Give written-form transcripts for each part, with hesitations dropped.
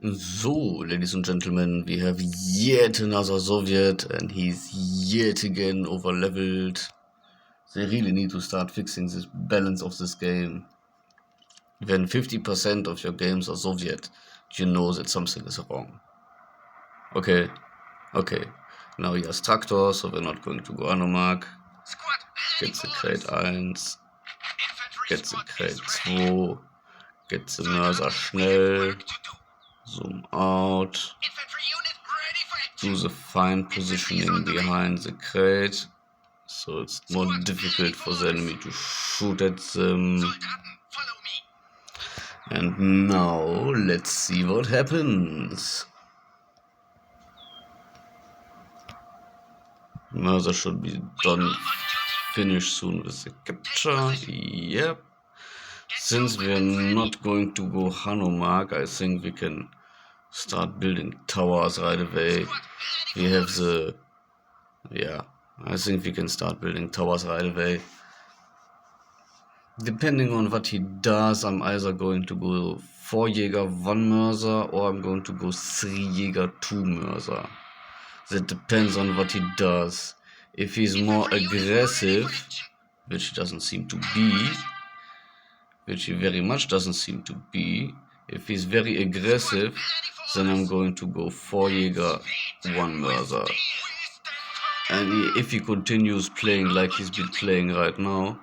So, ladies and gentlemen, we have yet another Soviet, and he's yet again over leveled. They really need to start fixing this balance of this game. When 50% of your games are Soviet, you know that something is wrong. Okay, okay. Now he has Traktor, so we're not going to go Anomak. Get the Crate 1, get the Crate 2, get the Mörser schnell. Zoom out, do the fine positioning behind the crate, so it's more difficult for the enemy to shoot at them. And now, let's see what happens. Mörser should be done, finished soon with the capture. Yep. Since we're not going to go Hanomag, I think we can start building towers right away. We have the... yeah, I think we can start building towers right away. Depending on what he does, I'm either going to go 4 Jäger, 1 Mörser, or I'm going to go 3 Jäger, 2 Mörser. That depends on what he does. If he's more aggressive, which he doesn't seem to be, which he very much doesn't seem to be, if he's very aggressive, then I'm going to go 4 Jäger, 1 Mörser. And if he continues playing like he's been playing right now,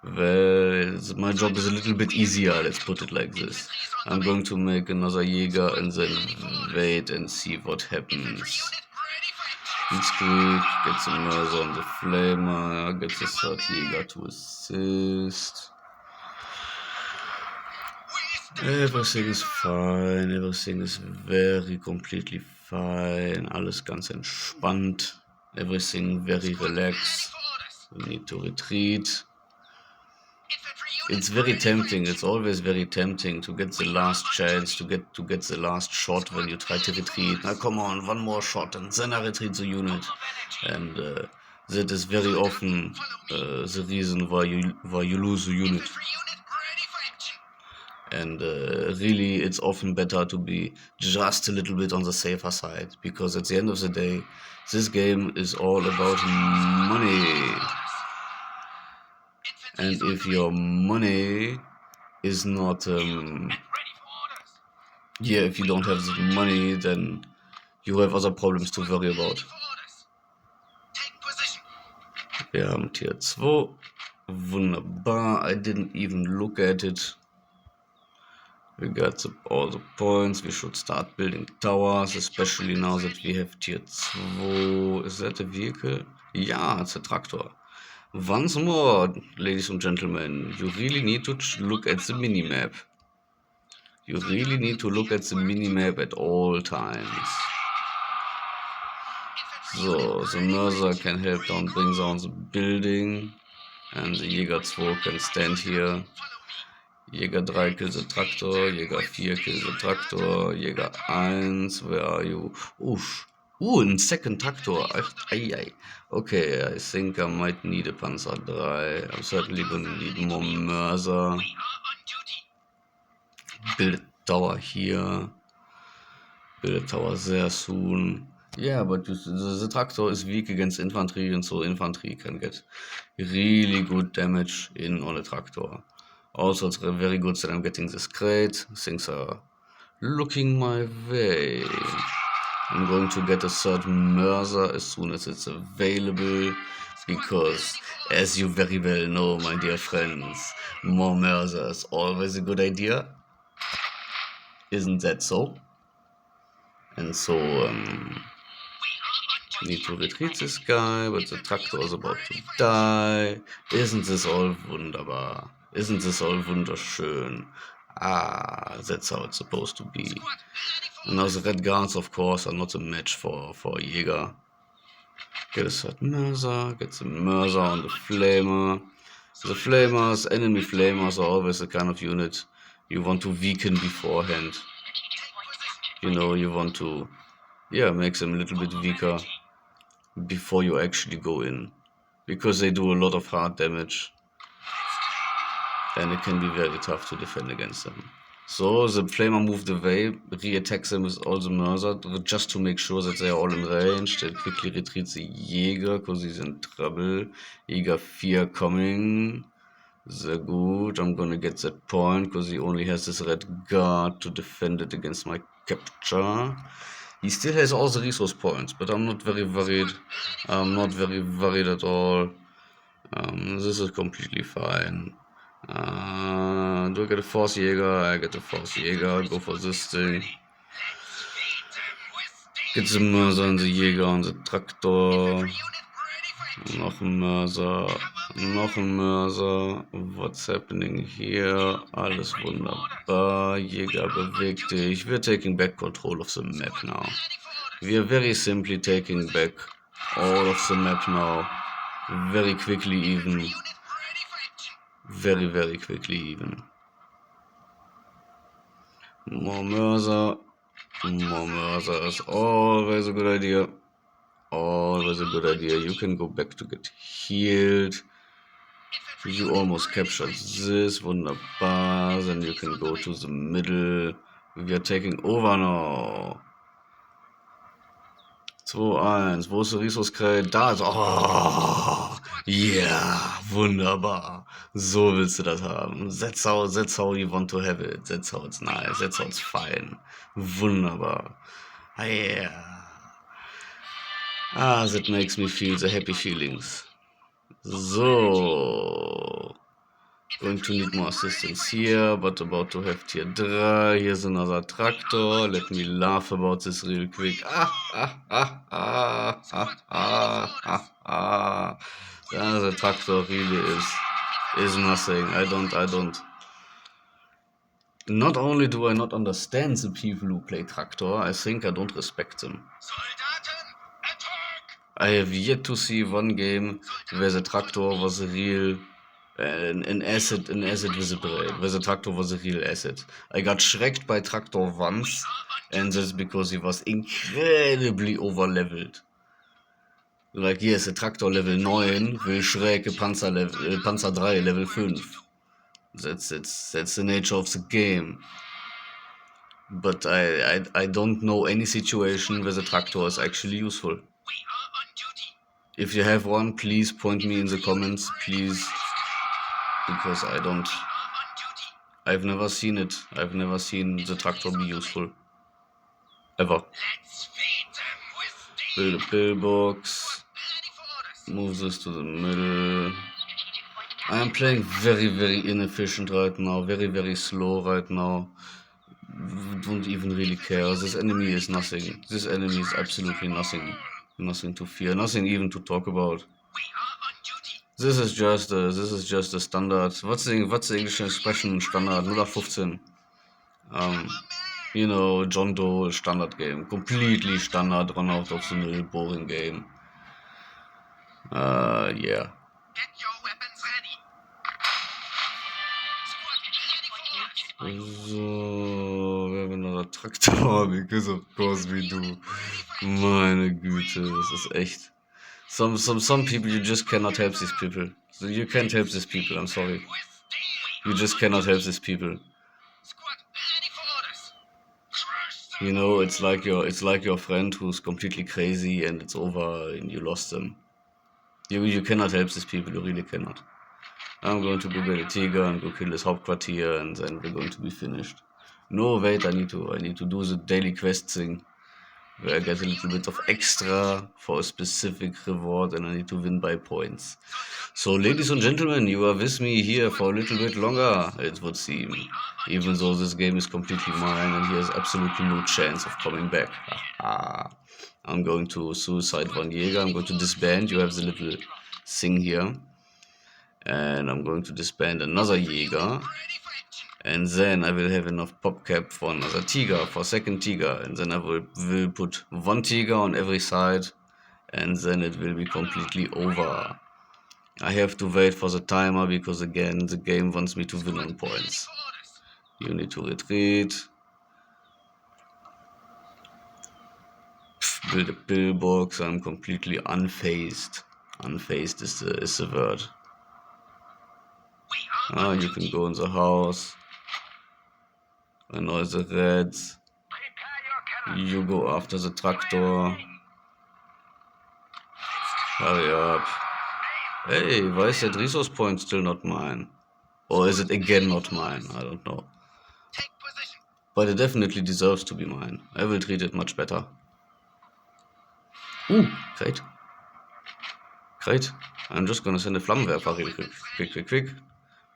well, my job is a little bit easier, let's put it like this. I'm going to make another Jäger and then wait and see what happens. Blitzkrieg, gets the Mörser on the Flamer, gets the 3rd Jäger to assist. Everything is fine, everything is very completely fine, alles ganz entspannt, everything very relaxed. We need to retreat. It's very tempting, it's always very tempting to get the last chance, to get the last shot when you try to retreat. Now come on, one more shot and then I retreat the unit. And that is very often the reason why you lose the unit. And really, it's often better to be just a little bit on the safer side, because at the end of the day, this game is all about money. And if your money is not, if you don't have the money, then you have other problems to worry about. Wir haben Tier 2. Wunderbar, I didn't even look at it. We got all the points. We should start building towers, especially now that we have tier 2. Is that a vehicle? Yeah, it's a tractor. Once more, ladies and gentlemen, you really need to look at the minimap. You really need to look at the minimap at all times. So, the Mörser can help bring down the building, and the Jäger 2 can stand here. Jäger 3 kills the tractor, Jäger 4 kills the tractor, Jäger 1, where are you? Oof. And second tractor. Ay. Okay, I think I might need a Panzer 3. I'm certainly gonna need more Mörser. Build a tower here. Build a tower there soon. Yeah, but the tractor is weak against infantry, and so infantry can get really good damage in on a tractor. Also, it's very good that I'm getting this crate. Things are looking my way. I'm going to get a 3rd Mörser as soon as it's available, because, as you very well know, my dear friends, more Mörser is always a good idea. Isn't that so? And so, need to retreat this guy, but the tractor is about to die. Isn't this all wunderbar? Isn't this all wunderschön? That's how it's supposed to be. And now the Red Guards, of course, are not a match for a Jäger. Get a 3rd Mörser, get the Mörser on the Flamer. The Flamers, enemy Flamers, are always the kind of unit you want to weaken beforehand. You know, you want to, make them a little bit weaker before you actually go in, because they do a lot of hard damage and it can be very tough to defend against them. So the flamer moved away, re-attacks them with all the Mörser, just to make sure that they are all in range. Then quickly retreats the Jäger, because he's in trouble. Jäger 4 coming. Sehr good. I'm gonna get that point, because he only has this red guard to defend it against my capture. He still has all the resource points, but I'm not very worried. I'm not very worried at all. This is completely fine. Do I get a Force Jäger? I get a Force Jäger. Go for this thing. Get the Mörser and the Jäger on the Traktor. Noch ein Mörser. Noch ein Mörser. What's happening here? Alles wunderbar. Jäger bewegt dich. We're taking back control of the map now. We are very simply taking back all of the map now. Very quickly even. Very, very quickly even. More Mörser. More Mörser is always a good idea. Always a good idea. You can go back to get healed. You almost captured this. Wunderbar. Then you can go to the middle. We are taking over now. 2-1. Wo ist der Resource-Crate? Da ist. Oh, yeah, wunderbar. So willst du das haben. That's how you want to have it. That's how it's nice. That's how it's fine. Wunderbar. Yeah. That makes me feel the happy feelings. So. Going to need more assistance here, but about to have tier 3. Here's another tractor. Let me laugh about this real quick. The tractor really is nothing. I don't. Not only do I not understand the people who play tractor, I think I don't respect them. I have yet to see one game where the tractor was a real an asset visible, where the tractor was a real asset. I got shreked by tractor once, and that's because he was incredibly over-leveled. Like, yes, the tractor Level 9 will Schräge Panzer 3 Level 5. That's the nature of the game. But I don't know any situation where the tractor is actually useful. If you have one, please point me in the comments, please. Because I've never seen it. I've never seen the tractor be useful. Ever. Build a pillbox. Move this to the middle. I am playing very, very inefficient right now. Very, very slow right now. Don't even really care. This enemy is nothing. This enemy is absolutely nothing. Nothing to fear. Nothing even to talk about. This is just a standard. What's the English expression? Standard 0815. You know, John Doe standard game. Completely standard, run out of the mill, boring game. Yeah. Get your weapons ready. So, we have another Traktor, because of course we do. Meine Güte, das ist echt. Some people, you just cannot help these people. So you can't help these people, I'm sorry. You just cannot help these people. You know, it's like your friend who's completely crazy and it's over and you lost them. You cannot help these people, you really cannot. I'm going to go get a tiger and go kill this Hauptquartier, and then we're going to be finished. No, wait, I need to do the daily quest thing, where I get a little bit of extra for a specific reward, and I need to win by points. So, ladies and gentlemen, you are with me here for a little bit longer, it would seem. Even though this game is completely mine, and he has absolutely no chance of coming back. I'm going to suicide one Jäger, I'm going to disband, you have the little thing here. And I'm going to disband another Jäger. And then I will have enough pop cap for another Tiger, for a second Tiger. And then I will put one Tiger on every side. And then it will be completely over. I have to wait for the timer, because again, the game wants me to win on points. You need to retreat. Build a pillbox. I'm completely unfazed. Unfazed is the word. You can go in the house. Annoy the reds. You go after the tractor. Hurry up. Hey, why is that resource point still not mine? Or is it again not mine? I don't know. But it definitely deserves to be mine. I will treat it much better. Great. Great. I'm just gonna send a Flammenwerfer really quick.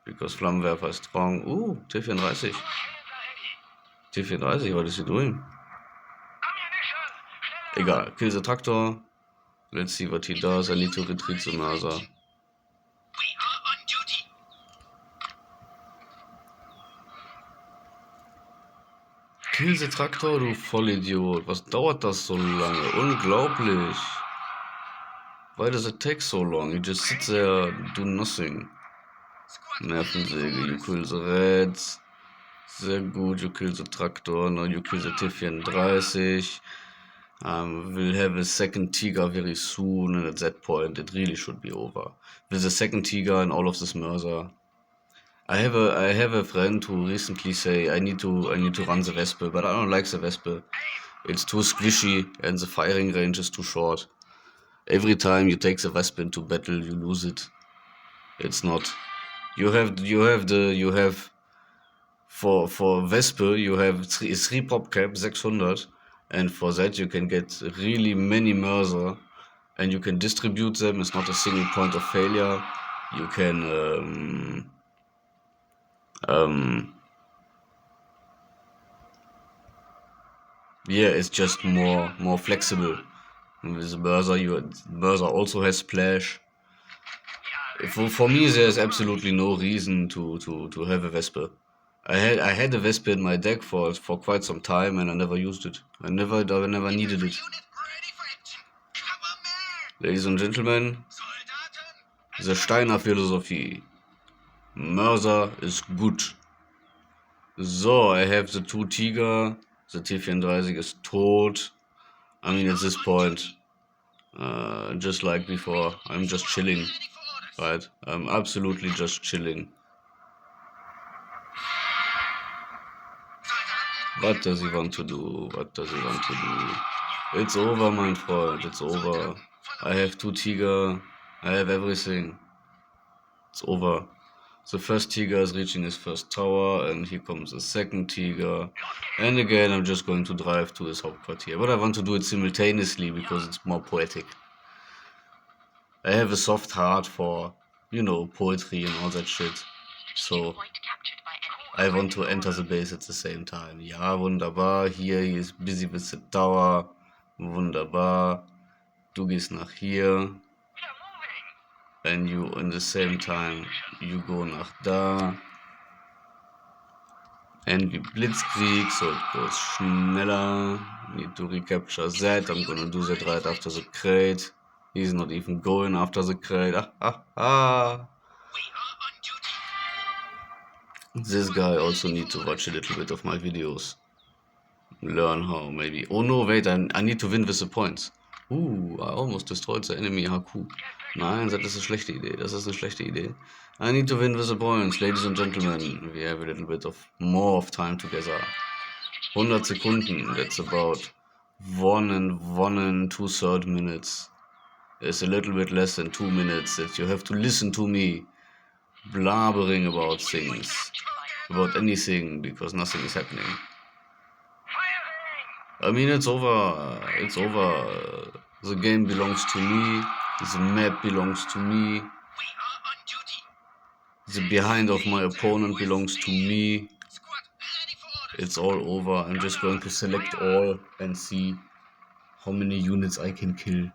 Because Flammenwerfer is strong. T34. T34, what is he doing? Egal, kill the tractor. Let's see what he does. I need to retreat the Mörser. Kill the Traktor, du Vollidiot. Was dauert das so lange? Unglaublich. Why does it take so long? You just sit there, do nothing. Nervensäge, you kill the Reds. Sehr gut, you kill the Traktor. Now you kill the T34. We'll have a second Tiger very soon, and at that point it really should be over. With the second Tiger and all of this Mörser. I have a friend who recently say I need to run the Wespe, but I don't like the Wespe. It's too squishy and the firing range is too short. Every time you take the Wespe into battle, you lose it. It's not. You have for Wespe you have three pop cap 600, and for that you can get really many Mörser, and you can distribute them. It's not a single point of failure. You can yeah, it's just more flexible. With the Mörser also has splash. For me, there's absolutely no reason to have a Vesper. I had a Vesper in my deck for quite some time, and I never used it. I never needed it. Ladies and gentlemen, the Steiner philosophy. Mörser is good. So, I have the 2 Tiger. The T34 is tot. I mean, at this point, just like before, I'm just chilling, right? I'm absolutely just chilling. What does he want to do? It's over, mein Freund, it's over. I have 2 Tiger, I have everything. It's over. The first Tiger is reaching his first tower, and here comes the second Tiger. And again, I'm just going to drive to his Hauptquartier. But I want to do it simultaneously because it's more poetic. I have a soft heart for, poetry and all that shit. So I want to enter the base at the same time. Ja, wunderbar. Hier, he is busy with the tower. Wunderbar. Du gehst nach hier. And you, in the same time, you go nach da. And we blitzkrieg, so it goes schneller. Need to recapture that. I'm gonna do that right after the crate. He's not even going after the crate. This guy also needs to watch a little bit of my videos. Learn how, maybe. Oh no, wait, I need to win with the points. I almost destroyed the enemy HQ. Nein, das ist eine schlechte Idee. I need to win with the points, ladies and gentlemen. We have a little bit more of time together. 100 Sekunden, that's about 1 and 2/3 minutes. It's a little bit less than 2 minutes that you have to listen to me blabbering about things, about anything, because nothing is happening. I mean, it's over. The game belongs to me. The map belongs to me. The behind of my opponent belongs to me. It's all over. I'm just going to select all and see how many units I can kill.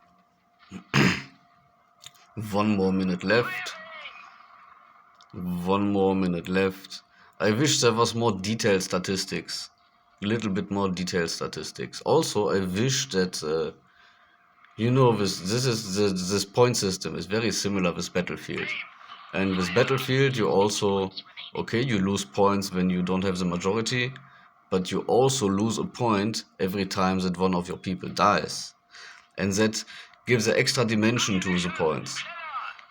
1 more minute left. 1 more minute left. I wish there was more detailed statistics. A little bit more detailed statistics. Also, I wish that, this point system is very similar with Battlefield. And with Battlefield, you also, you lose points when you don't have the majority, but you also lose a point every time that one of your people dies. And that gives an extra dimension to the points.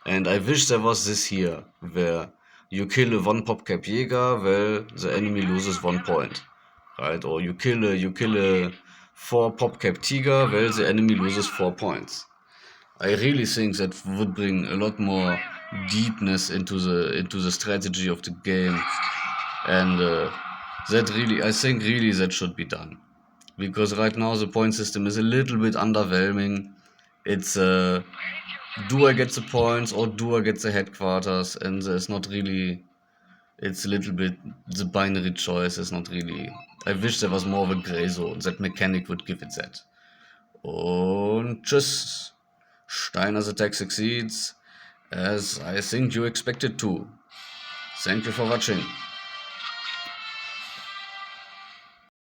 And I wish there was this here, where you kill a 1 pop cap Jäger, well, the enemy loses 1 point. right? Or you kill a 4 popcap tiger, well, the enemy loses 4 points. I really think that would bring a lot more deepness into the strategy of the game, and I think really that should be done, because right now the point system is a little bit underwhelming. It's do I get the points or do I get the headquarters, and there's not really. It's a little bit the binary choice is not really. I wish there was more of a gray zone. That mechanic would give it that. Und tschüss. Steiner's attack succeeds, as I think you expected to. Thank you for watching.